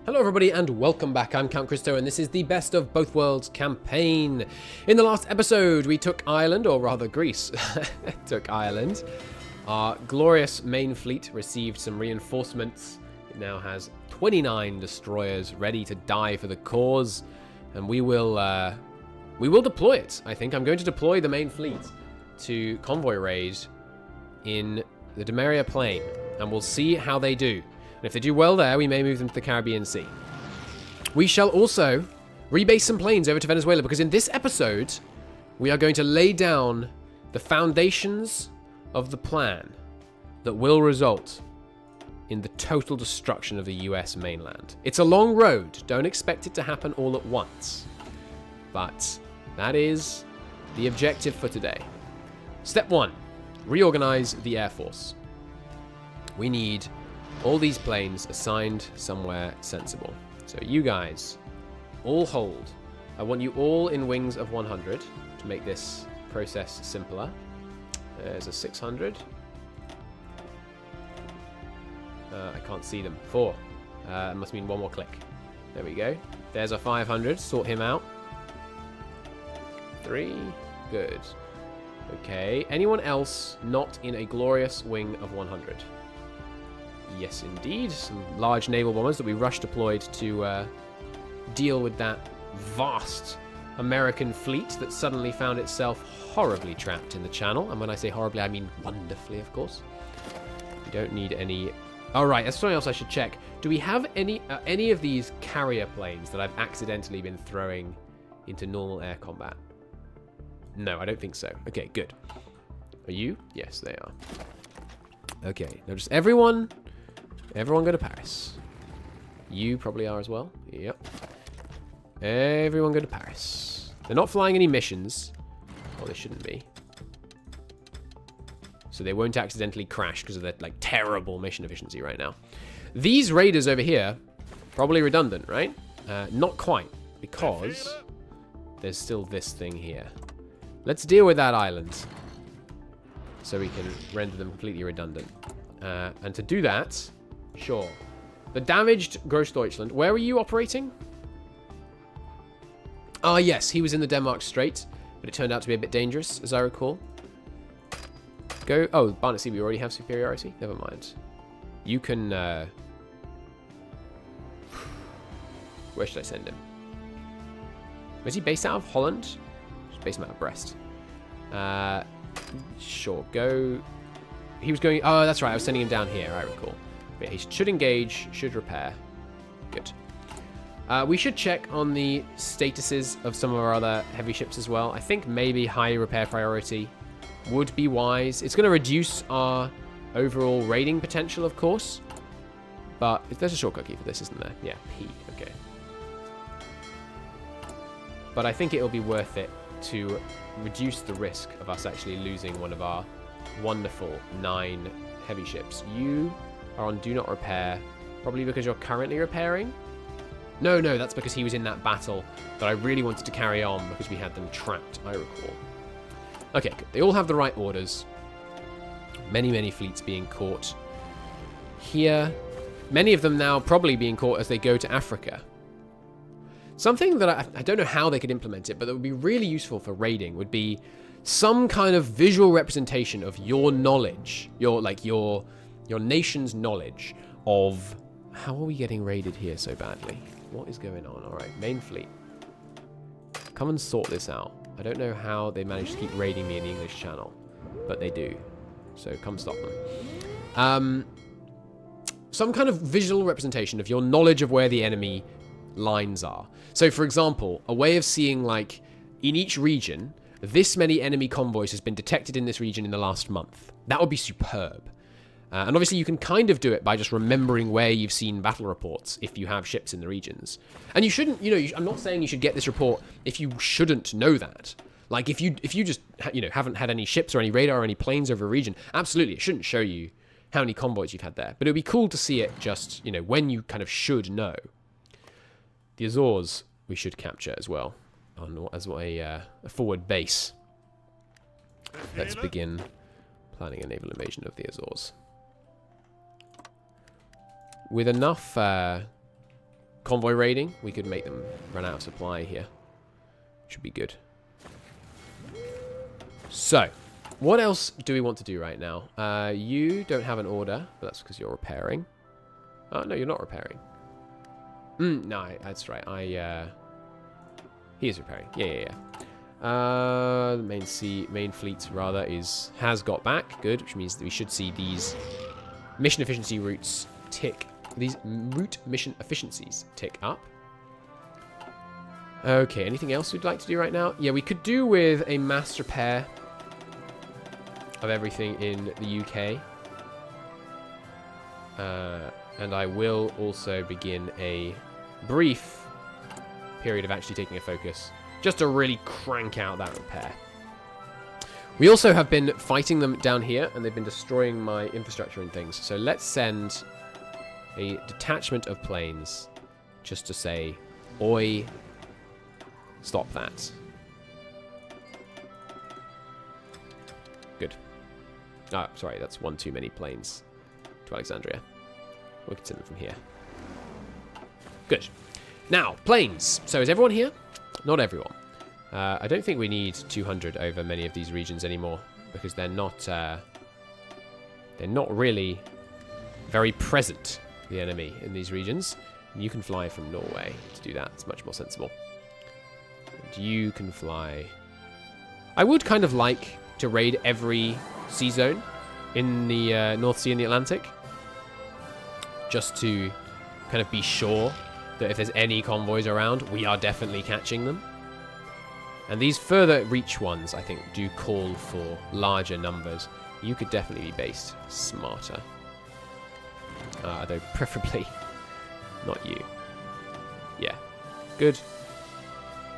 Hello everybody and welcome back. I'm Count Christo and this is the Best of Both Worlds campaign. In the last episode we took Ireland, or rather Greece took Ireland. Our glorious main fleet received some reinforcements. It now has 29 destroyers ready to die for the cause, and we will deploy it. I think I'm going to deploy the main fleet to convoy raid in the Demeria Plain, and we'll see how they do. And if they do well there, we may move them to the Caribbean Sea. We shall also rebase some planes over to Venezuela, because in this episode, we are going to lay down the foundations of the plan that will result in the total destruction of the US mainland. It's a long road. Don't expect it to happen all at once. But that is the objective for today. Step 1, reorganize the Air Force. We need all these planes assigned somewhere sensible. So you guys all hold. I want you all in wings of 100 to make this process simpler. There's a 600. I can't see them. 4. It must mean one more click. There we go. There's a 500. Sort him out. 3. Good. Okay. Anyone else not in a glorious wing of 100? Yes, indeed. Some large naval bombers that we rush deployed to deal with that vast American fleet that suddenly found itself horribly trapped in the channel. And when I say horribly, I mean wonderfully, of course. We don't need any... Oh, right, that's something else I should check. Do we have any of these carrier planes that I've accidentally been throwing into normal air combat? No, I don't think so. Okay, good. Are you? Yes, they are. Okay, now just everyone go to Paris. You probably are as well. Yep. Everyone go to Paris. They're not flying any missions. Oh, they shouldn't be. So they won't accidentally crash because of their like terrible mission efficiency right now. These raiders over here, probably redundant, right? Not quite, because there's still this thing here. Let's deal with that island so we can render them completely redundant. And to do that, sure. The damaged Großdeutschland. Where were you operating? Ah, yes, he was in the Denmark Strait, but it turned out to be a bit dangerous, as I recall. Go. Oh, Barnet Sea, we already have superiority? Never mind. You can... Where should I send him? Was he based out of Holland? Just based him out of Brest. Sure, go... He was going... Oh, that's right. I was sending him down here, I recall. But he should engage, should repair. Good. We should check on the statuses of some of our other heavy ships as well. I think maybe high repair priority would be wise. It's going to reduce our overall raiding potential, of course. But there's a shortcut key for this, isn't there? Yeah, P. Okay. But I think it'll be worth it to reduce the risk of us actually losing one of our wonderful 9 heavy ships. You are on do not repair, probably because you're currently repairing. No, that's because he was in that battle that I really wanted to carry on because we had them trapped, I recall. Okay, good. They all have the right orders. Many fleets being caught here. Many of them now probably being caught as they go to Africa. Something that I don't know how they could implement it, but that would be really useful for raiding would be some kind of visual representation of your knowledge, your nation's knowledge of how are we getting raided here so badly? What is going on? All right, main fleet. Come and sort this out. I don't know how they manage to keep raiding me in the English Channel, but they do. So come stop them. Some kind of visual representation of your knowledge of where the enemy lines are. So, for example, a way of seeing, like, in each region, this many enemy convoys has been detected in this region in the last month. That would be superb. And obviously you can kind of do it by just remembering where you've seen battle reports if you have ships in the regions. And you shouldn't, I'm not saying you should get this report if you shouldn't know that. Like, if you just, haven't had any ships or any radar or any planes over a region, absolutely, it shouldn't show you how many convoys you've had there. But it would be cool to see it just, when you kind of should know. The Azores we should capture as well, as a forward base. Let's begin planning a naval invasion of the Azores. With enough convoy raiding, we could make them run out of supply here. Should be good. So, what else do we want to do right now? You don't have an order, but that's because you're repairing. Oh, no, you're not repairing. No, that's right. He is repairing. Yeah. The main fleet rather has got back. Good, which means that we should see these mission efficiency routes tick. These route mission efficiencies tick up. Okay, anything else we'd like to do right now? Yeah, we could do with a mass repair of everything in the UK. And I will also begin a brief period of actually taking a focus just to really crank out that repair. We also have been fighting them down here, and they've been destroying my infrastructure and things. So let's send a detachment of planes just to say, oi, stop that. Good. Oh, sorry, that's one too many planes to Alexandria. We can send them from here. Good. Now, planes. So is everyone here? Not everyone. I don't think we need 200 over many of these regions anymore because they're not really very present, the enemy, in these regions. And you can fly from Norway to do that. It's much more sensible. And you can fly... I would kind of like to raid every sea zone in the North Sea and the Atlantic, just to kind of be sure that if there's any convoys around, we are definitely catching them. And these further reach ones, I think, do call for larger numbers. You could definitely be based smarter. Though preferably not you. Yeah. Good.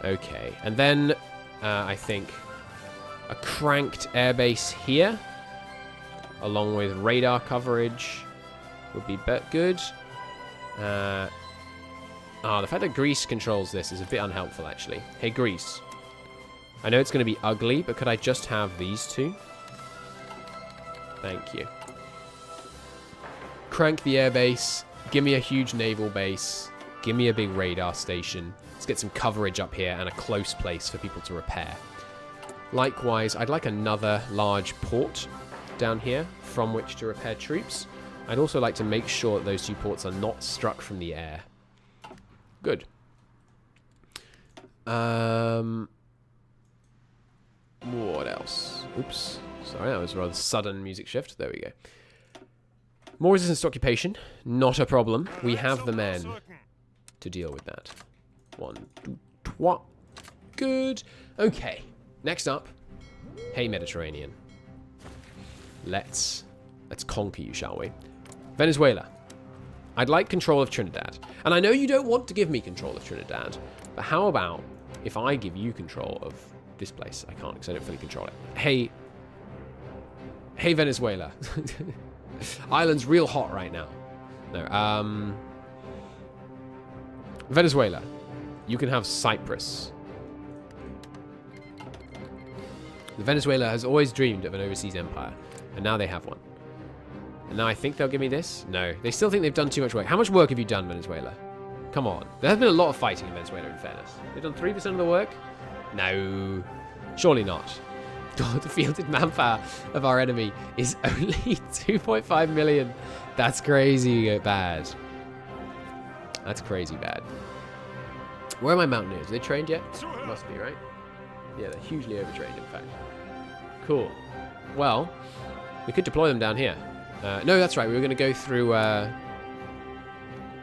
Okay. And then I think a cranked airbase here, along with radar coverage, would be good. The fact that Greece controls this is a bit unhelpful, actually. Hey, Greece. I know it's going to be ugly, but could I just have these two? Thank you. Crank the airbase. Give me a huge naval base. Give me a big radar station. Let's get some coverage up here and a close place for people to repair. Likewise, I'd like another large port down here from which to repair troops. I'd also like to make sure that those two ports are not struck from the air. Good. What else? Oops. Sorry, that was a rather sudden music shift. There we go. More resistance to occupation. Not a problem. We have the men to deal with that. 1, 2, 3. Good. Okay. Next up. Hey, Mediterranean. Let's conquer you, shall we? Venezuela. I'd like control of Trinidad. And I know you don't want to give me control of Trinidad, but how about if I give you control of this place? I can't because I don't fully control it. Hey, Venezuela. Ireland's real hot right now. No, Venezuela. You can have Cyprus. Venezuela has always dreamed of an overseas empire, and now they have one. And now I think they'll give me this? No. They still think they've done too much work. How much work have you done, Venezuela? Come on. There has been a lot of fighting in Venezuela, in fairness. They've done 3% of the work? No. Surely not. God, the fielded manpower of our enemy is only 2.5 million. That's crazy bad. That's crazy bad. Where are my mountaineers? Are they trained yet? Must be, right? Yeah, they're hugely overtrained, in fact. Cool. Well, we could deploy them down here. No, that's right. We were going to go through. We're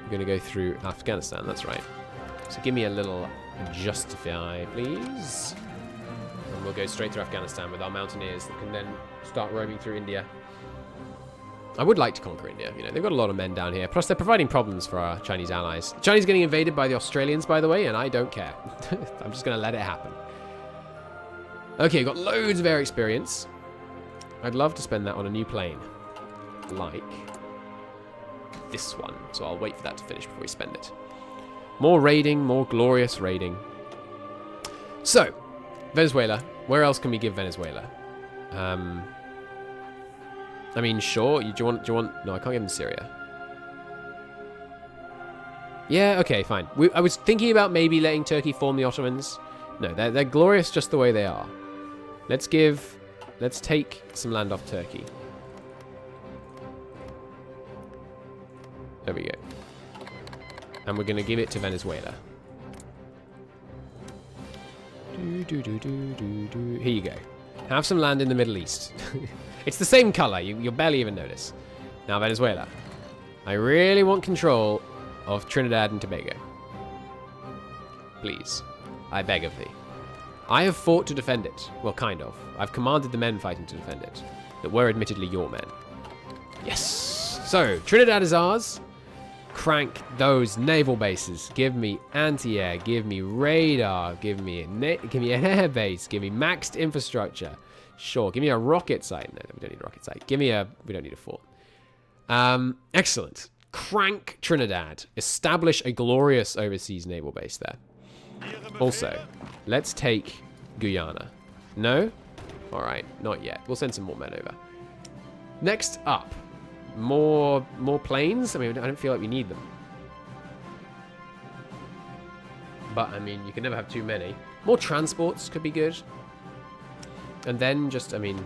going to go through Afghanistan. That's right. So give me a little justify, please. And we'll go straight through Afghanistan with our mountaineers that can then start roaming through India. I would like to conquer India. You know, they've got a lot of men down here. Plus, they're providing problems for our Chinese allies. The Chinese are getting invaded by the Australians, by the way, and I don't care. I'm just going to let it happen. Okay, got loads of air experience. I'd love to spend that on a new plane. Like this one. So I'll wait for that to finish before we spend it. More raiding, more glorious raiding. So, Venezuela. Where else can we give Venezuela? I mean, sure. Do you want? No, I can't give them Syria. Yeah, okay, fine. I was thinking about maybe letting Turkey form the Ottomans. No, they're glorious just the way they are. Let's take some land off Turkey. There we go. And we're going to give it to Venezuela. Here you go. Have some land in the Middle East. It's the same color. You'll barely even notice. Now, Venezuela. I really want control of Trinidad and Tobago. Please. I beg of thee. I have fought to defend it. Well, kind of. I've commanded the men fighting to defend it. That were admittedly your men. Yes! So, Trinidad is ours. Crank those naval bases. Give me anti-air. Give me radar. Give me an air base. Give me maxed infrastructure. Sure. Give me a rocket site. No, we don't need a rocket site. We don't need a fort. Excellent. Crank Trinidad. Establish a glorious overseas naval base there. Also, let's take Guyana. No? Alright, not yet. We'll send some more men over. Next up. More planes? I mean, I don't feel like we need them. But, I mean, you can never have too many. More transports could be good. And then just, I mean...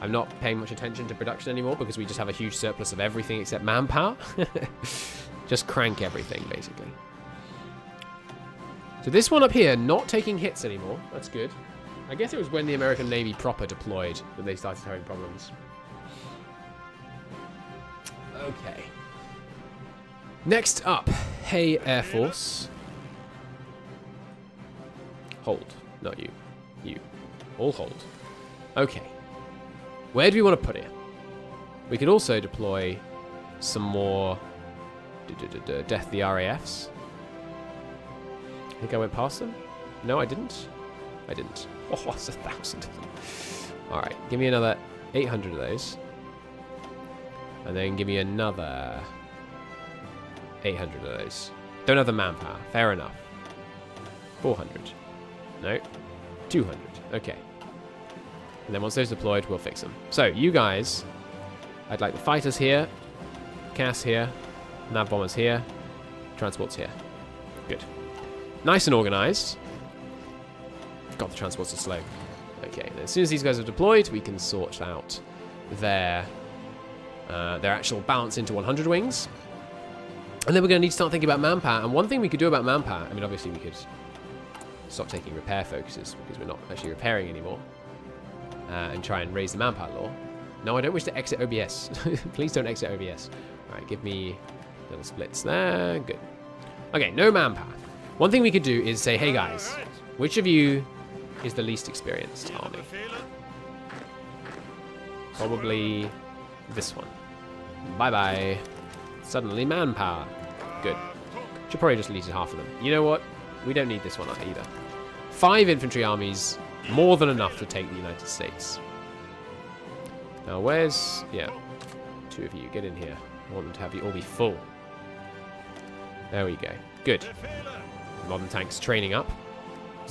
I'm not paying much attention to production anymore because we just have a huge surplus of everything except manpower. Just crank everything, basically. So this one up here, not taking hits anymore. That's good. I guess it was when the American Navy proper deployed that they started having problems. Okay. Next up, Hey Air Force. Hold. Not you. You. All hold. Okay. Where do we want to put it? We could also deploy some more Death the RAFs. I think I went past them. No, I didn't. I didn't. Oh, that's 1,000 of them. Alright, give me another 800 of those. And then give me another 800 of those. Don't have the manpower. Fair enough. 400. No. 200. Okay. And then once those deployed, we'll fix them. So, you guys, I'd like the fighters here, CAS here, nav bombers here, transports here. Good. Nice and organized. God, the transports are slow. Okay, and as soon as these guys are deployed, we can sort out their actual balance into 100 wings. And then we're going to need to start thinking about manpower. And one thing we could do about manpower, I mean, obviously we could stop taking repair focuses because we're not actually repairing anymore. And try and raise the manpower law. No, I don't wish to exit OBS. Please don't exit OBS. Alright, give me little splits there. Good. Okay, no manpower. One thing we could do is say, hey guys, which of you is the least experienced army? Probably this one. Bye-bye. Suddenly manpower. Good. Should probably just delete half of them. You know what? We don't need this one either. 5 infantry armies. More than enough to take the United States. Now, where's... Yeah. 2 of you. Get in here. I want them to have you all be full. There we go. Good. Modern tanks training up.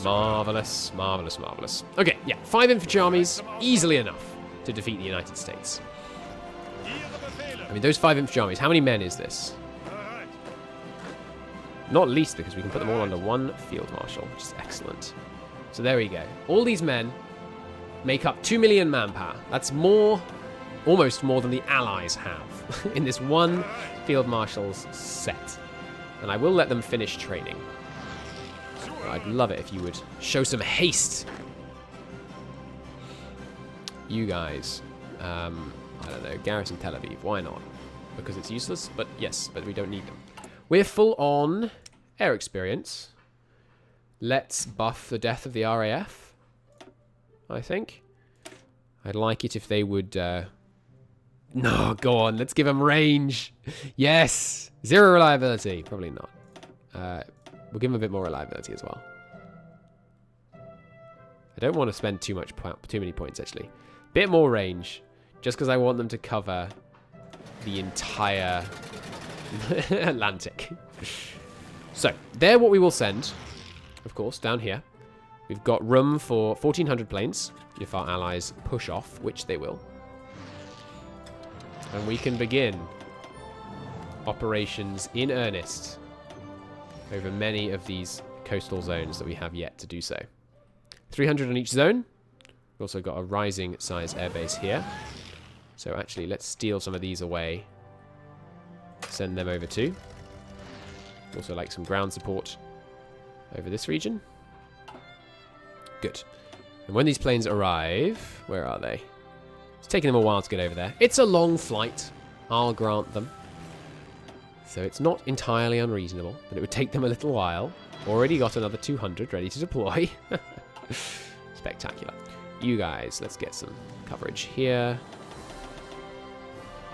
Marvelous. Marvelous, marvelous. Okay, yeah. 5 infantry armies. Easily enough to defeat the United States. I mean, those 5 infantry armies. How many men is this? Not least because we can put them all under one field marshal, which is excellent. So there we go. All these men make up 2 million manpower. That's more, almost more than the Allies have in this one field marshal's set. And I will let them finish training. I'd love it if you would show some haste. You guys, I don't know, garrison Tel Aviv. Why not? Because it's useless, but yes, but we don't need them. We're full on air experience. Let's buff the death of the RAF, I think. I'd like it if they would... No, go on. Let's give them range. Yes. 0 reliability. Probably not. We'll give them a bit more reliability as well. I don't want to spend too many points, actually. Bit more range, just because I want them to cover the entire Atlantic. So, they're what we will send. Of course, down here. We've got room for 1,400 planes if our allies push off, which they will. And we can begin operations in earnest over many of these coastal zones that we have yet to do so. 300 on each zone. We've also got a rising size airbase here. So actually, let's steal some of these away. Send them over too. Also like some ground support over this region. Good. And when these planes arrive, where are they? It's taking them a while to get over there. It's a long flight, I'll grant them. So it's not entirely unreasonable, but it would take them a little while. Already got another 200 ready to deploy. Spectacular. You guys, let's get some coverage here.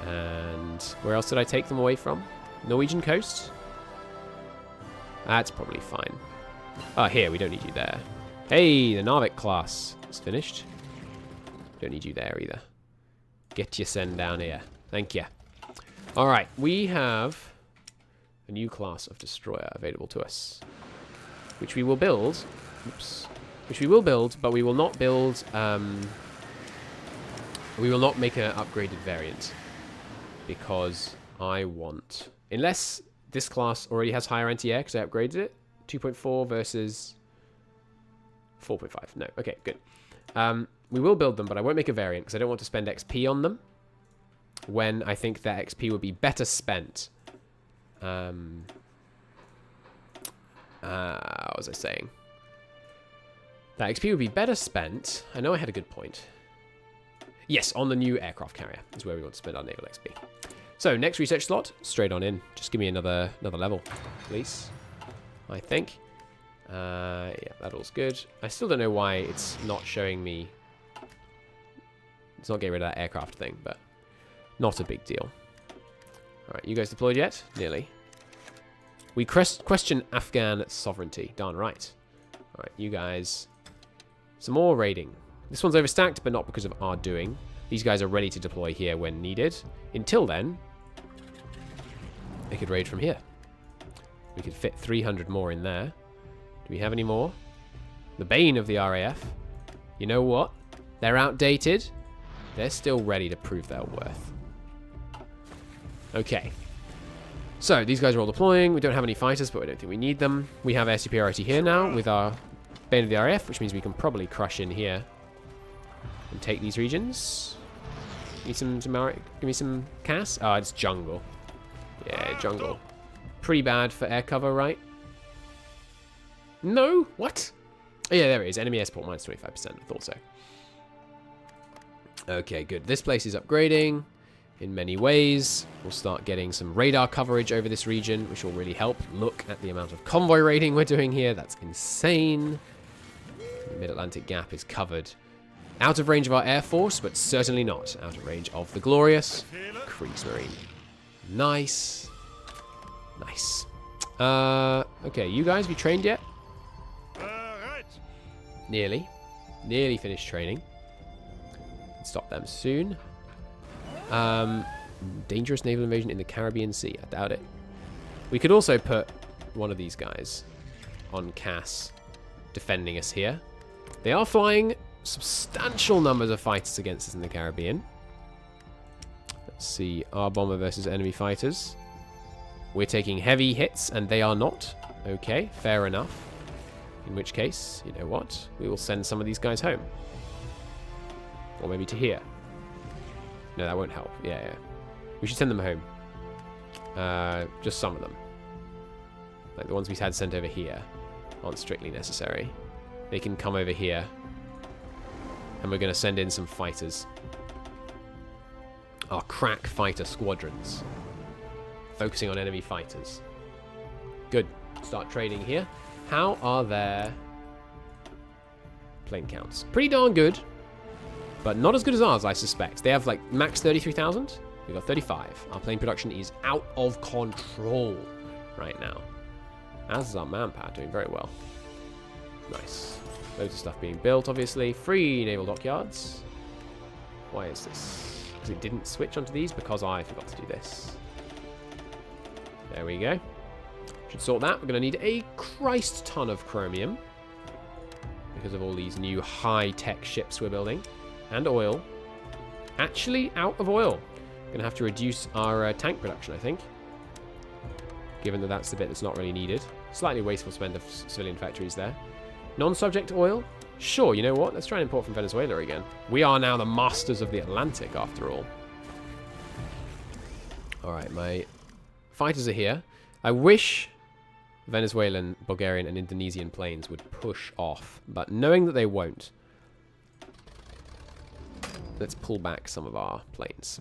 And where else did I take them away from? Norwegian coast? That's probably fine. Ah, here, we don't need you there. Hey, the Narvik class is finished. Don't need you there either. Get your send down here. Thank you. Alright, we have a new class of destroyer available to us, which we will build. Oops. Which we will build, but we will not build... we will not make an upgraded variant. Because I want... Unless this class already has higher anti-air, because I upgraded it. 2.4 versus 4.5. No, okay, good. We will build them, but I won't make a variant, because I don't want to spend XP on them. When I think that XP would be better spent. What was I saying? That XP would be better spent. I know I had a good point. Yes, on the new aircraft carrier is where we want to spend our naval XP. So, next research slot, straight on in. Just give me another level, please. I think. Yeah, that all's good. I still don't know why it's not showing me... It's not getting rid of that aircraft thing, but not a big deal. Alright, you guys deployed yet? Nearly. We question Afghan sovereignty. Darn right. Alright, you guys... Some more raiding. This one's overstacked, but not because of our doing. These guys are ready to deploy here when needed. Until then, they could raid from here. We could fit 300 more in there. Do we have any more? The bane of the RAF. You know what? They're outdated. They're still ready to prove their worth. Okay. So, these guys are all deploying. We don't have any fighters, but I don't think we need them. We have air superiority here now with our bane of the RAF, which means we can probably crush in here and take these regions. Need some give me some CAS? Oh, it's jungle. Yeah, jungle. Pretty bad for air cover, right? No? What? Oh, yeah, there it is. Enemy air support minus 25%. I thought so. Okay, good. This place is upgrading in many ways. We'll start getting some radar coverage over this region, which will really help. Look at the amount of convoy raiding we're doing here. That's insane. The Mid-Atlantic Gap is covered. Out of range of our Air Force, but certainly not out of range of the glorious Kriegsmarine. Nice. Nice. Okay, you guys, have you trained yet? Right. Nearly. Nearly finished training. Stop them soon. Dangerous naval invasion in the Caribbean Sea. I doubt it. We could also put one of these guys on CAS defending us here. They are flying substantial numbers of fighters against us in the Caribbean. Let's see. Our bomber versus enemy fighters. We're taking heavy hits and they are not. Okay, fair enough. In which case, you know what? We will send some of these guys home. Or maybe to here. No, that won't help. Yeah, yeah. We should send them home. Just some of them. Like the ones we had sent over here aren't strictly necessary. They can come over here. And we're going to send in some fighters. Our crack fighter squadrons. Focusing on enemy fighters. Good. Start trading here. How are their plane counts? Pretty darn good. But not as good as ours, I suspect. They have like max 33,000. We've got 35. Our plane production is out of control right now. As is our manpower, doing very well. Nice. Loads of stuff being built, obviously. Free naval dockyards. Why is this? Because it didn't switch onto these? Because I forgot to do this. There we go. Should sort that. We're going to need a Christ ton of chromium. Because of all these new high-tech ships we're building. And oil. Actually, out of oil. Going to have to reduce our tank production, I think. given that that's the bit that's not really needed. Slightly wasteful spend of civilian factories there. Non-subject oil? Sure, you know what? Let's try and import from Venezuela again. We are now the masters of the Atlantic, after all. Alright, my fighters are here. I wish Venezuelan, Bulgarian, and Indonesian planes would push off, but knowing that they won't, let's pull back some of our planes.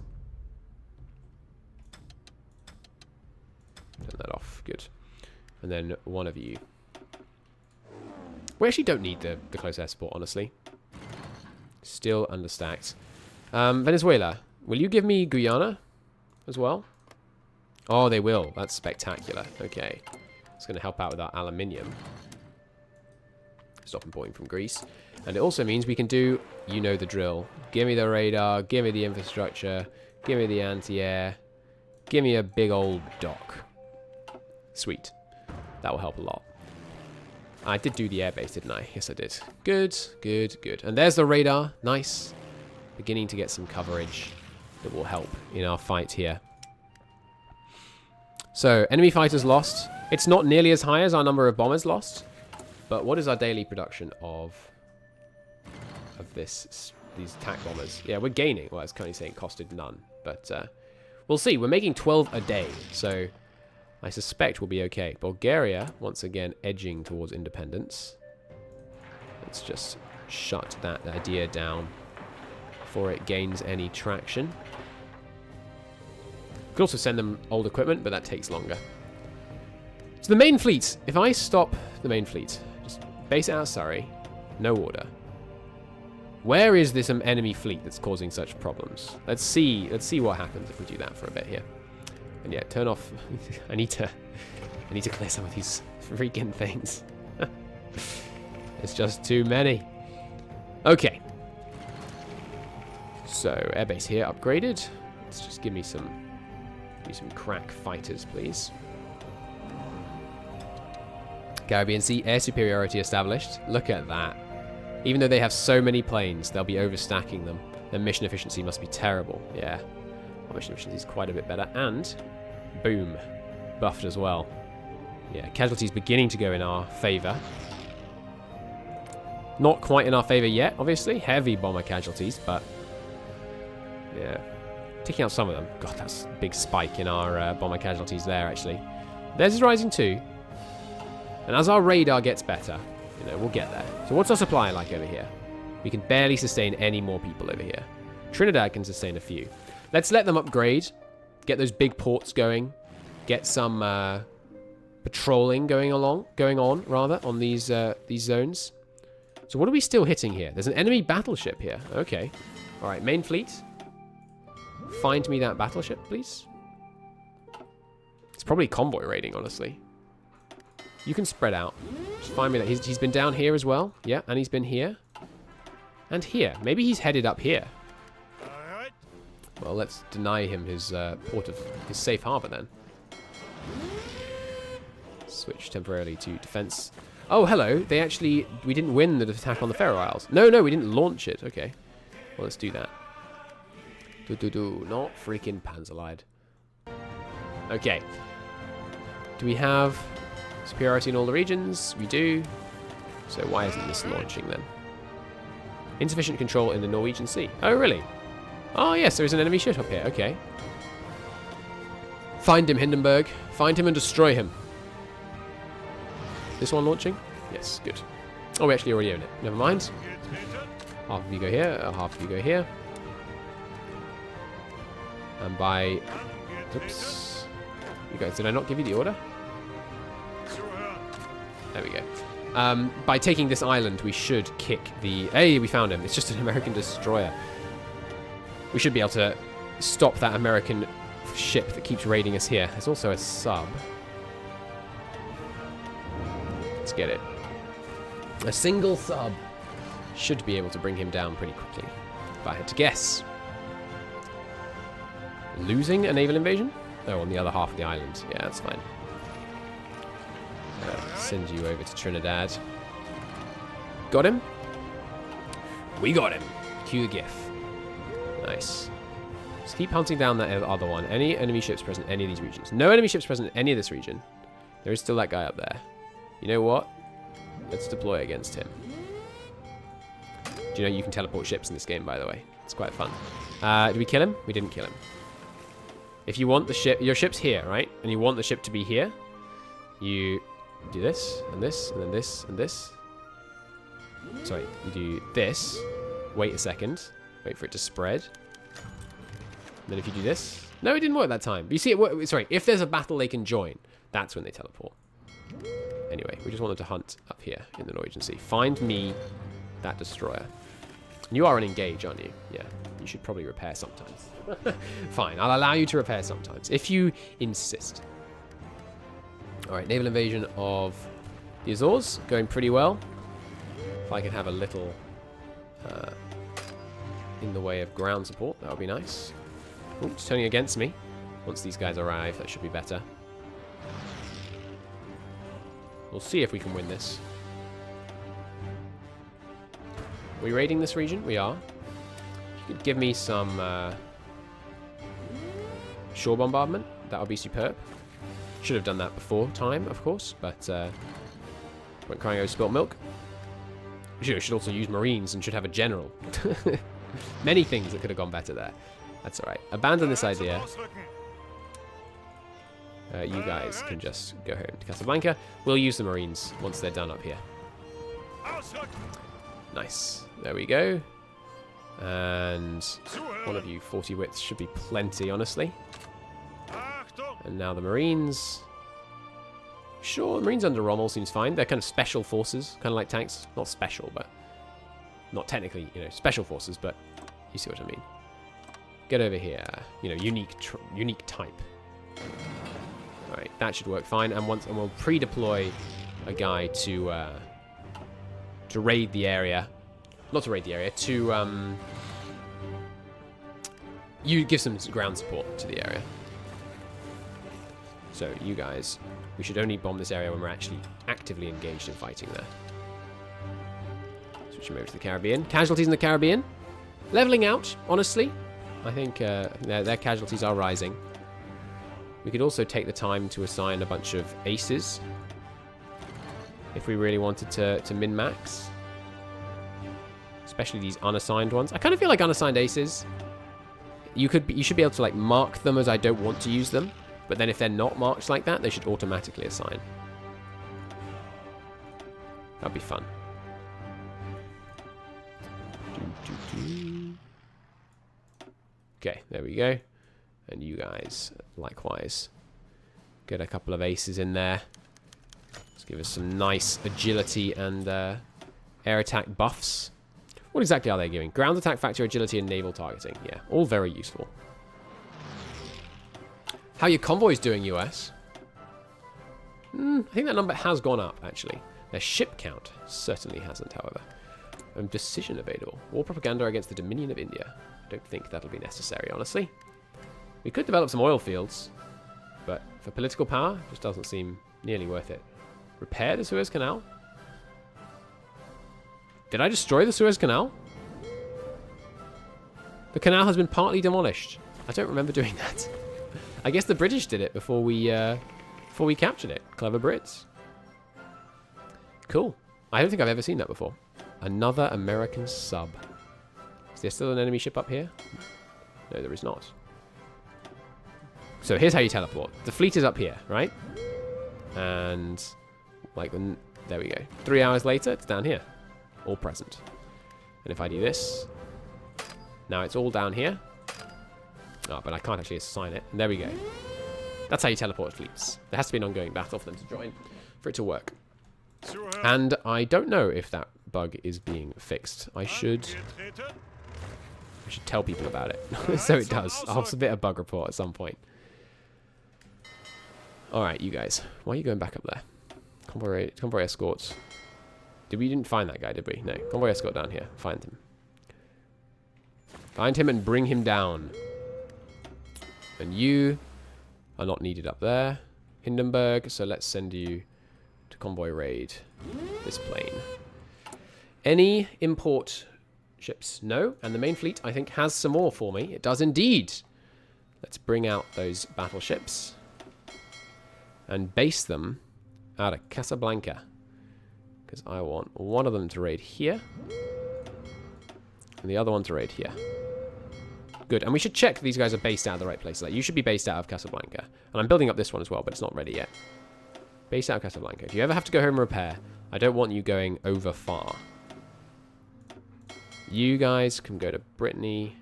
Turn that off. Good. And then one of you. We actually don't need the close air support, honestly. Still understacked. Venezuela, will you give me Guyana as well? Oh, they will. That's spectacular. Okay. It's going to help out with our aluminium. Stop importing from Greece. And it also means we can do, you know the drill. Give me the radar, give me the infrastructure, give me the anti-air, give me a big old dock. Sweet. That will help a lot. I did do the airbase, didn't I? Yes, I did. Good, good, good. And there's the radar. Nice. Beginning to get some coverage that will help in our fight here. So, enemy fighters lost. It's not nearly as high as our number of bombers lost. But what is our daily production of these attack bombers? Yeah, we're gaining. Well, it's currently saying costed none. But we'll see. We're making 12 a day. So I suspect we'll be okay. Bulgaria, once again, edging towards independence. Let's just shut that idea down before it gains any traction. Could also send them old equipment, but that takes longer. So the main fleet. If I stop the main fleet, just base it out of Surrey, no order. Where is this enemy fleet that's causing such problems? Let's see what happens if we do that for a bit here. And yeah, turn off. I need to clear some of these freaking things. It's just too many. Okay. So airbase here upgraded. Let's just give me some crack fighters, please. Caribbean Sea air superiority established. Look at that. Even though they have so many planes, they'll be overstacking them. Their mission efficiency must be terrible. Yeah. Our mission efficiency is quite a bit better. And, boom, buffed as well. Yeah, casualties beginning to go in our favor. Not quite in our favor yet, obviously. Heavy bomber casualties, but yeah. Taking out some of them. God, that's a big spike in our bomber casualties there, actually. Theirs is rising too. And as our radar gets better, you know, we'll get there. So what's our supply like over here? We can barely sustain any more people over here. Trinidad can sustain a few. Let's let them upgrade. Get those big ports going. Get some patrolling going on on these zones. So what are we still hitting here? There's an enemy battleship here. Okay. All right, main fleet. Find me that battleship, please. It's probably convoy raiding, honestly. You can spread out. Just find me that. He's been down here as well. Yeah, and he's been here. And here. Maybe he's headed up here. Alright. Well, let's deny him his his safe harbor then. Switch temporarily to defense. Oh, hello. We didn't win the attack on the Faroe Isles. No, we didn't launch it. Okay. Well, let's do that. Not freaking Panzerlied. Okay. Do we have superiority in all the regions? We do. So why isn't this launching then? Insufficient control in the Norwegian Sea. Oh, really? Oh, yes, there is an enemy ship up here. Okay. Find him, Hindenburg. Find him and destroy him. This one launching? Yes, good. Oh, we actually already own it. Never mind. Half of you go here, half of you go here. And by... Oops. You guys, did I not give you the order? There we go. By taking this island, we should kick the... Hey, we found him. It's just an American destroyer. We should be able to stop that American ship that keeps raiding us here. There's also a sub. Let's get it. A single sub should be able to bring him down pretty quickly, if I had to guess. Losing a naval invasion? Oh, on the other half of the island. Yeah, that's fine. Send you over to Trinidad. Got him? We got him. Cue the GIF. Nice. Just keep hunting down that other one. Any enemy ships present in any of these regions? No enemy ships present in any of this region. There is still that guy up there. You know what? Let's deploy against him. Do you know you can teleport ships in this game, by the way? It's quite fun. Did we kill him? We didn't kill him. If you want the ship... Your ship's here, right? And you want the ship to be here. You do this, and this, and then this, and this. Sorry, you do this. Wait a second. Wait for it to spread. And then if you do this... No, it didn't work that time. But you see it... Sorry, if there's a battle they can join, that's when they teleport. Anyway, we just wanted to hunt up here in the Norwegian Sea. Find me that destroyer. You are an engage, aren't you? Yeah, you should probably repair sometimes. Fine, I'll allow you to repair sometimes, if you insist. Alright, naval invasion of the Azores, going pretty well. If I could have a little in the way of ground support, that would be nice. Ooh, it's turning against me. Once these guys arrive, that should be better. We'll see if we can win this. Are we raiding this region? We are. If you could give me some shore bombardment, that would be superb. Should have done that before time, of course, but went crying over spilt milk. Should also use marines and should have a general. Many things that could have gone better there. That's alright. Abandon this idea. You guys can just go home to Casablanca. We'll use the marines once they're done up here. Nice. There we go. And one of you 40 widths should be plenty, honestly. And now the marines. Sure, the marines under Rommel seems fine. They're kind of special forces, kind of like tanks. Not special, but not technically, you know, special forces, but you see what I mean. Get over here. You know, unique type. All right, that should work fine. And we'll pre-deploy a guy to raid the area. Not to raid the area, to you give some ground support to the area. So you guys, we should only bomb this area when we're actually actively engaged in fighting there. Switch them over to the Caribbean. Casualties in the Caribbean. Leveling out, honestly. I think their casualties are rising. We could also take the time to assign a bunch of aces if we really wanted to min-max. Especially these unassigned ones. I kind of feel like unassigned aces, you should be able to like mark them as I don't want to use them, but then if they're not marked like that, they should automatically assign. That'd be fun. Okay, there we go. And you guys, likewise, get a couple of aces in there. Let's give us some nice agility and air attack buffs. What exactly are they giving? Ground attack factor, agility, and naval targeting. Yeah, all very useful. How are your convoys doing, US? I think that number has gone up, actually. Their ship count certainly hasn't, however. Decision available. War propaganda against the Dominion of India. I don't think that'll be necessary, honestly. We could develop some oil fields, but for political power, it just doesn't seem nearly worth it. Repair the Suez Canal? Did I destroy the Suez Canal? The canal has been partly demolished. I don't remember doing that. I guess the British did it before we captured it. Clever Brits. Cool. I don't think I've ever seen that before. Another American sub. Is there still an enemy ship up here? No, there is not. So here's how you teleport. The fleet is up here, right? And like, there we go. 3 hours later, it's down here. All present. And if I do this, now it's all down here. Oh, but I can't actually assign it. And there we go. That's how you teleport fleets. There has to be an ongoing battle for them to join for it to work. And I don't know if that bug is being fixed. I should tell people about it. So it does. I'll submit a bug report at some point. Alright, you guys. Why are you going back up there? Convoy escorts. We didn't find that guy, did we? No. Convoy escort down here. Find him. Find him and bring him down. And you are not needed up there. Hindenburg. So let's send you to convoy raid this plane. Any import ships? No. And the main fleet, I think, has some more for me. It does indeed. Let's bring out those battleships and base them out of Casablanca. Because I want one of them to raid here. And the other one to raid here. Good. And we should check these guys are based out of the right place. Like, you should be based out of Casablanca. And I'm building up this one as well, but it's not ready yet. Based out of Casablanca. If you ever have to go home and repair, I don't want you going over far. You guys can go to Brittany.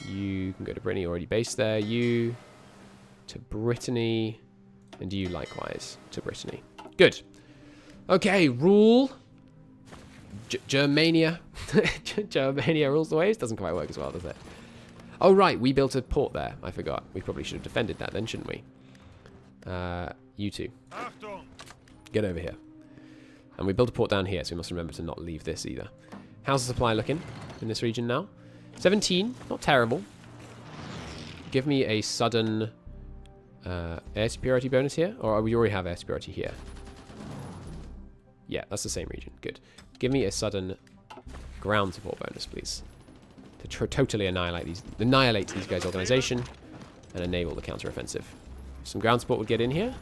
You can go to Brittany, already based there. You to Brittany. And you likewise to Brittany. Good. Okay, rule. Germania. Germania rules the waves. Doesn't quite work as well, does it? Oh, right. We built a port there. I forgot. We probably should have defended that then, shouldn't we? You two. Get over here. And we built a port down here, so we must remember to not leave this either. How's the supply looking in this region now? 17. Not terrible. Give me a sudden air superiority bonus here. Or we already have air superiority here. Yeah, that's the same region. Good. Give me a sudden ground support bonus, please. To totally annihilate these guys' organization and enable the counteroffensive. Some ground support would get in here.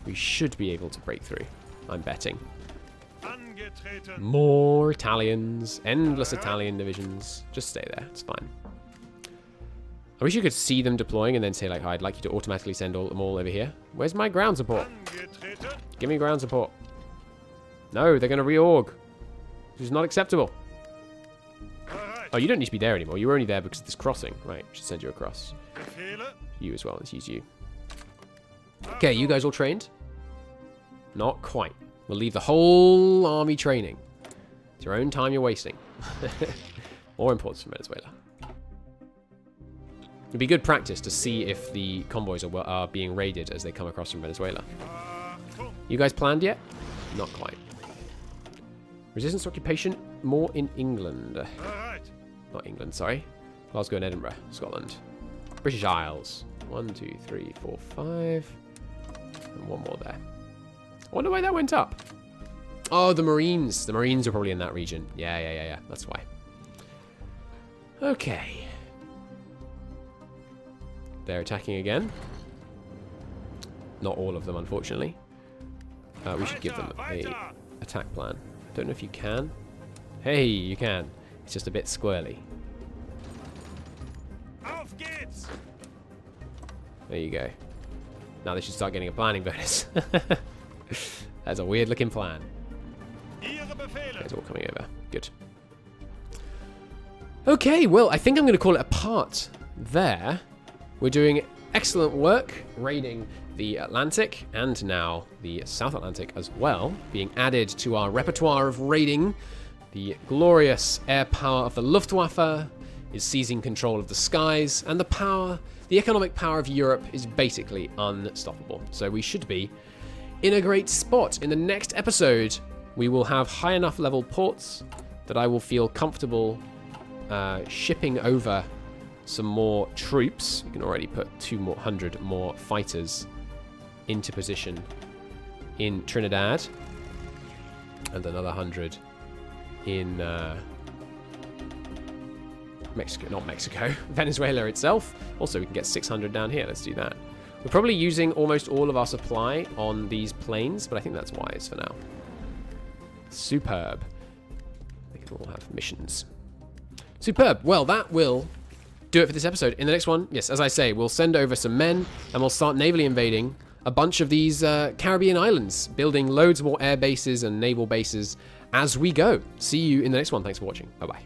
We should be able to break through. I'm betting. More Italians. Endless Italian divisions. Just stay there. It's fine. I wish you could see them deploying and then say, like, oh, I'd like you to automatically send them all over here. Where's my ground support? Give me ground support. No, they're going to reorg. This is not acceptable. Oh, you don't need to be there anymore. You were only there because of this crossing. Right, should send you across. You as well. Let's use you. Okay, you guys all trained? Not quite. We'll leave the whole army training. It's your own time you're wasting. More imports from Venezuela. It'd be good practice to see if the convoys are being raided as they come across from Venezuela. You guys planned yet? Not quite. Resistance occupation, more in England. Not England, sorry. Glasgow and Edinburgh, Scotland. British Isles. 1, 2, 3, 4, 5. And one more there. I wonder why that went up. Oh, the Marines. The Marines are probably in that region. Yeah. That's why. Okay. They're attacking again. Not all of them, unfortunately. We should give them a attack plan. Don't know if you can. Hey, you can. It's just a bit squirrely. There you go. Now they should start getting a planning bonus. That's a weird looking plan. It's all coming over. Good. Okay, well, I think I'm going to call it a part there. We're doing excellent work raiding the Atlantic and now the South Atlantic as well, being added to our repertoire of raiding. The glorious air power of the Luftwaffe is seizing control of the skies, and the economic power of Europe is basically unstoppable. So we should be in a great spot. In the next episode, we will have high enough level ports that I will feel comfortable shipping over some more troops. We can already put 200 more fighters into position in Trinidad and another 100 in Venezuela itself. Also, we can get 600 down here. Let's do that. We're probably using almost all of our supply on these planes, but I think that's wise for now. Superb. They can all have missions. Superb. Well, that will do it for this episode. In the next one, yes, as I say, we'll send over some men and we'll start navally invading a bunch of these Caribbean islands, building loads more air bases and naval bases as we go. See you in the next one. Thanks for watching. Bye-bye.